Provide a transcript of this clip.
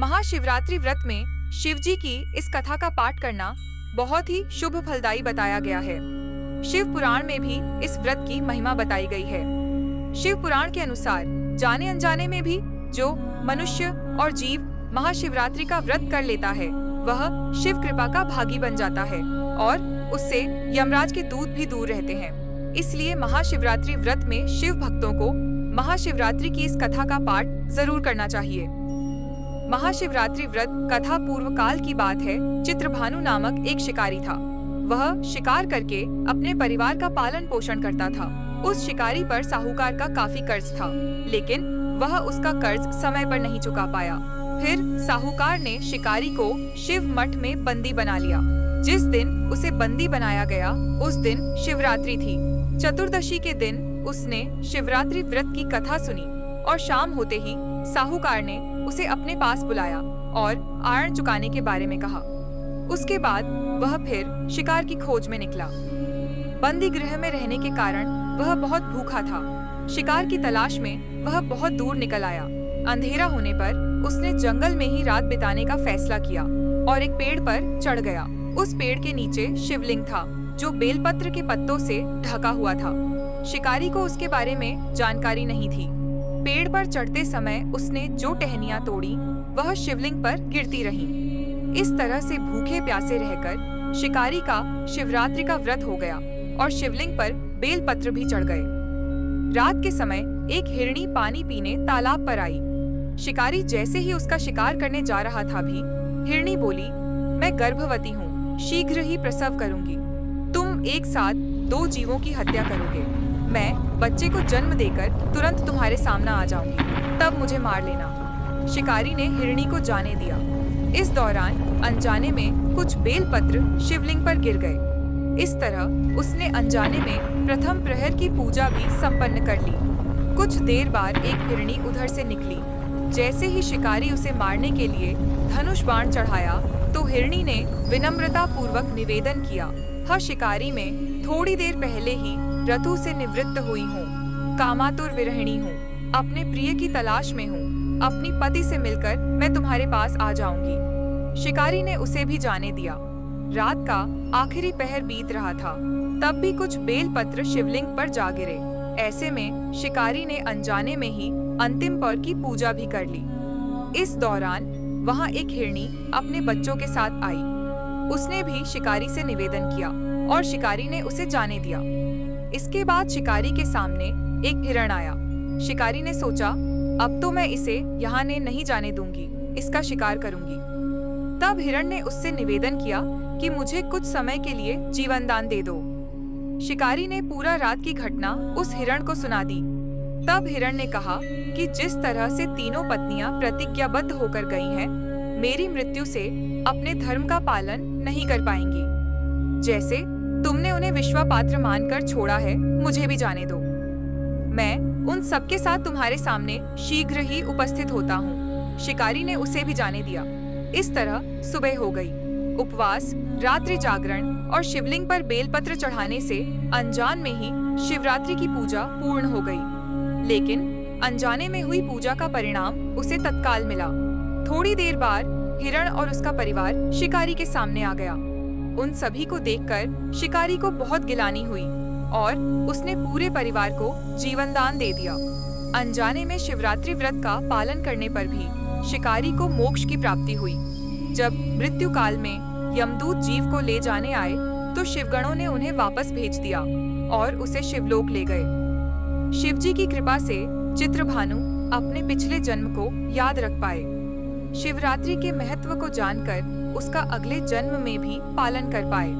महाशिवरात्रि व्रत में शिव जी की इस कथा का पाठ करना बहुत ही शुभ फलदायी बताया गया है। शिव पुराण में भी इस व्रत की महिमा बताई गई है। शिव पुराण के अनुसार जाने अनजाने में भी जो मनुष्य और जीव महाशिवरात्रि का व्रत कर लेता है वह शिव कृपा का भागी बन जाता है और उससे यमराज के दूत भी दूर रहते हैं। इसलिए महाशिवरात्रि व्रत में शिव भक्तों को महाशिवरात्रि की इस कथा का पाठ जरूर करना चाहिए। महाशिवरात्रि व्रत कथा पूर्व काल की बात है। चित्रभानु नामक एक शिकारी था। वह शिकार करके अपने परिवार का पालन पोषण करता था। उस शिकारी पर साहूकार का काफी कर्ज था, लेकिन वह उसका कर्ज समय पर नहीं चुका पाया। फिर साहूकार ने शिकारी को शिव मठ में बंदी बना लिया। जिस दिन उसे बंदी बनाया गया उस दिन शिवरात्रि थी। चतुर्दशी के दिन उसने शिवरात्रि व्रत की कथा सुनी और शाम होते ही साहूकार ने उसे अपने पास बुलाया और आरण चुकाने के बारे में कहा। उसके बाद वह फिर शिकार की खोज में निकला। बंदी गृह में रहने के कारण वह बहुत भूखा था। शिकार की तलाश में वह बहुत दूर निकल आया। अंधेरा होने पर उसने जंगल में ही रात बिताने का फैसला किया और एक पेड़ पर चढ़ गया। उस पेड़ के नीचे शिवलिंग था जो बेलपत्र के पत्तों से ढका हुआ था। शिकारी को उसके बारे में जानकारी नहीं थी। पेड़ पर चढ़ते समय उसने जो टहनियां तोड़ी वह शिवलिंग पर गिरती रहीं। इस तरह से भूखे प्यासे रहकर शिकारी का शिवरात्रि का व्रत हो गया और शिवलिंग पर बेलपत्र भी चढ़ गए। रात के समय एक हिरणी पानी पीने तालाब पर आई। शिकारी जैसे ही उसका शिकार करने जा रहा था भी हिरणी बोली, मैं गर्भवती हूँ, शीघ्र ही प्रसव करूंगी। तुम एक साथ 2 जीवों की हत्या करोगे। मैं बच्चे को जन्म देकर तुरंत तुम्हारे सामने आ जाऊंगी, तब मुझे मार लेना। शिकारी ने हिरणी को जाने दिया। इस दौरान अनजाने में कुछ बेलपत्र शिवलिंग पर गिर गए। इस तरह उसने अनजाने में प्रथम प्रहर की पूजा भी संपन्न कर ली। कुछ देर बाद एक हिरणी उधर से निकली। जैसे ही शिकारी उसे मारने के लिए धनुष बाण चढ़ाया तो हिरणी ने विनम्रता पूर्वक निवेदन किया, हाँ शिकारी में थोड़ी देर पहले ही रथु से निवृत्त हुई हूँ, कामातुर विरहिणी हूँ, अपने प्रिय की तलाश में हूँ। अपनी पति से मिलकर मैं तुम्हारे पास आ जाऊंगी। शिकारी ने उसे भी जाने दिया। रात का आखिरी पहर बीत रहा था, तब भी कुछ बेलपत्र शिवलिंग पर जा गिरे। ऐसे में शिकारी ने अनजाने में ही अंतिम पौर की पूजा भी कर ली। इस दौरान वहां एक हिरणी अपने बच्चों के साथ आई। उसने भी शिकारी से निवेदन किया और शिकारी ने उसे जाने दिया। इसके बाद शिकारी के सामने एक हिरण आया। शिकारी ने सोचा, अब तो मैं इसे यहाँ ने नहीं जाने दूंगी, इसका शिकार करूंगी। तब हिरण ने उससे निवेदन किया कि मुझे कुछ समय के लिए जीवन दान दे दो। शिकारी ने पूरा रात की घटना उस हिरण को सुना दी। तब हिरण ने कहा कि जिस तरह से तीनों पत्नियां प्रतिज्ञाबद्ध होकर गई हैं, मेरी मृत्यु से अपने धर्म का पालन नहीं कर पाएंगी। जैसे तुमने उन्हें विश्वापात्र मानकर छोड़ा है, मुझे भी जाने दो। मैं उन सबके साथ तुम्हारे सामने शीघ्र ही उपस्थित होता हूँ। शिकारी ने उसे भी जाने दिया। इस तरह सुबह हो गई। उपवास, रात्रि जागरण और शिवलिंग पर बेलपत्र चढ़ाने से अनजान में ही शिवरात्रि की पूजा पूर्ण हो गई। लेकिन अनजाने में हुई पूजा का परिणाम उसे तत्काल मिला। थोड़ी देर बाद हिरण और उसका परिवार शिकारी के सामने आ गया। उन सभी को देखकर शिकारी को बहुत गिलानी हुई और उसने पूरे परिवार को जीवन दान दे दिया। अनजाने में शिवरात्रि व्रत का पालन करने पर भी शिकारी को मोक्ष की प्राप्ति हुई। जब मृत्यु काल में यमदूत जीव को ले जाने आए तो शिवगणों ने उन्हें वापस भेज दिया और उसे शिवलोक ले गए। शिवजी की कृपा से चित्रभानु अपने पिछले जन्म को याद रख पाए। शिवरात्रि के महत्व को जानकर उसका अगले जन्म में भी पालन कर पाए।